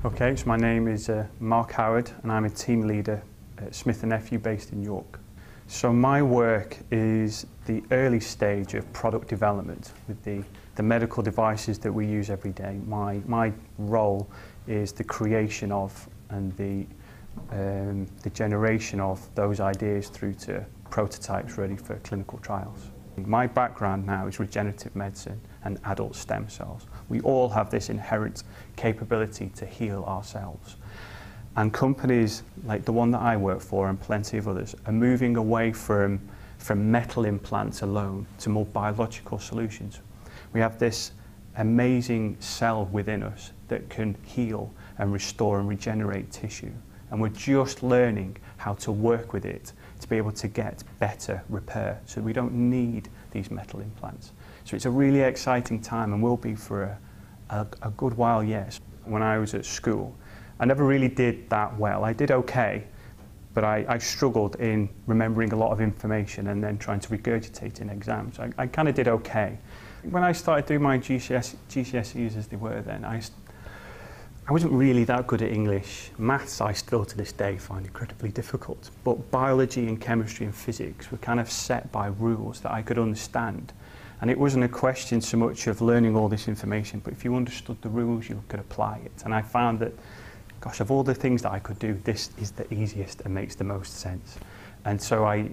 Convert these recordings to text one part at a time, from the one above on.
Okay, so my name is Mark Howard and I'm a team leader at Smith & Nephew based in York. So my work is the early stage of product development with the medical devices that we use every day. My role is the creation of and the generation of those ideas through to prototypes ready for clinical trials. My background now is regenerative medicine and adult stem cells. We all have this inherent capability to heal ourselves. And companies like the one that I work for and plenty of others are moving away from metal implants alone to more biological solutions. We have this amazing cell within us that can heal and restore and regenerate tissue. And we're just learning how to work with it to be able to get better repair, so we don't need these metal implants. So it's a really exciting time and will be for a good while, yes. When I was at school, I never really did that well. I did okay, but I struggled in remembering a lot of information and then trying to regurgitate in exams. I kind of did okay. When I started doing my GCSEs as they were then, I wasn't really that good at English. Maths I still to this day find incredibly difficult, but biology and chemistry and physics were kind of set by rules that I could understand. And it wasn't a question so much of learning all this information, but if you understood the rules, you could apply it. And I found that, gosh, of all the things that I could do, this is the easiest and makes the most sense. And so I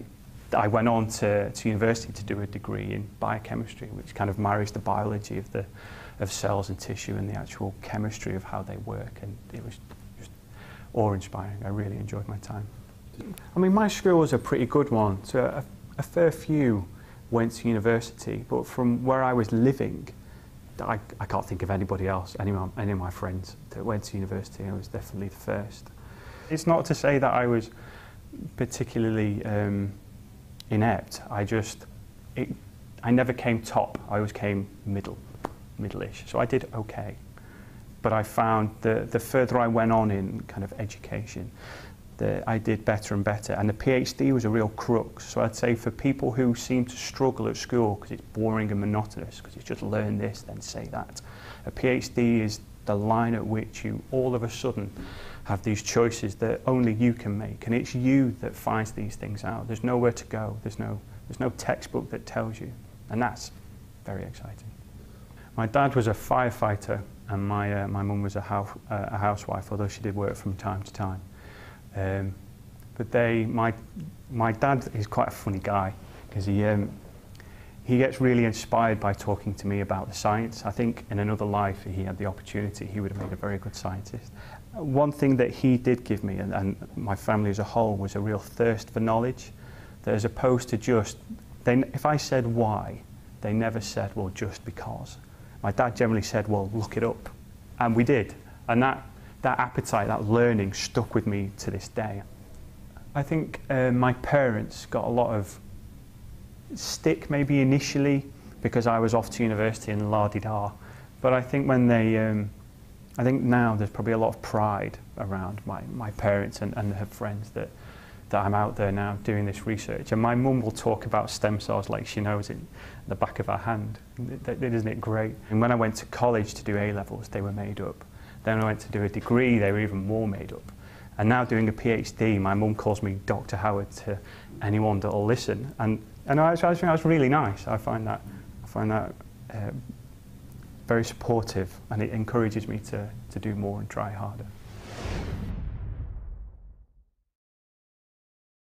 went on to university to do a degree in biochemistry, which kind of marries the biology of cells and tissue and the actual chemistry of how they work, and it was just awe-inspiring. I really enjoyed my time. I mean, my school was a pretty good one, so a fair few went to university, but from where I was living, I can't think of anybody else, any of my friends that went to university. I was definitely the first. It's not to say that I was particularly inept. I never came top. I always came middle-ish. So I did okay. But I found the further I went on in kind of education, I did better and better. And the PhD was a real crux. So I'd say for people who seem to struggle at school because it's boring and monotonous, because it's just learn this, then say that, a PhD is the line at which you all of a sudden have these choices that only you can make. And it's you that finds these things out. There's nowhere to go. There's no textbook that tells you. And that's very exciting. My dad was a firefighter and my mum was a housewife, although she did work from time to time. But my dad is quite a funny guy because he gets really inspired by talking to me about the science. I think in another life, if he had the opportunity, he would have made a very good scientist. One thing that he did give me, and my family as a whole, was a real thirst for knowledge. That as opposed to just, if I said why, they never said, well, just because. My dad generally said, well, look it up. And we did. And that appetite, that learning, stuck with me to this day. I think my parents got a lot of stick maybe initially because I was off to university and la-di-da. But I think when I think now there's probably a lot of pride around my parents and her friends that I'm out there now doing this research. And my mum will talk about stem cells like she knows it in the back of her hand. Isn't it great? And when I went to college to do A-levels, they were made up. Then when I went to do a degree, they were even more made up. And now doing a PhD, my mum calls me Dr. Howard to anyone that'll listen. And I think that's really nice. I find that very supportive, and it encourages me to do more and try harder.